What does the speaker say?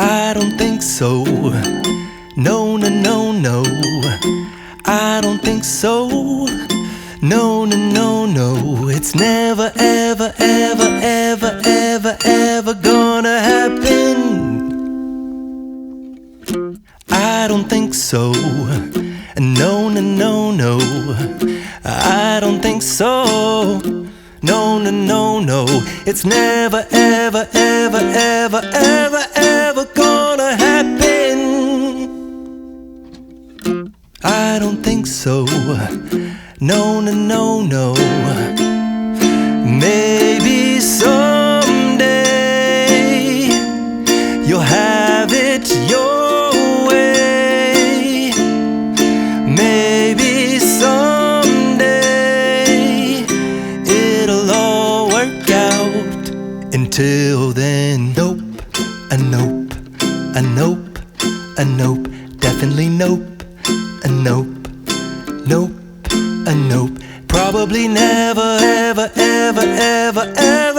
I don't think so. No, no, no, no. I don't think so. No, no, no, no. It's never, ever, ever, ever, ever, ever gonna happen. I don't think so. No, no, no, no. I don't think so. No, no, no, no. It's never, ever, ever, ever, ever, ever gonna happen. I don't think so. No, no, no, no. Maybe someday you'll have it your way. Maybe someday it'll all work out. Until then, nope, a nope, a nope, a nope, definitely nope, a nope, nope, a nope. Probably never, ever, ever, ever, ever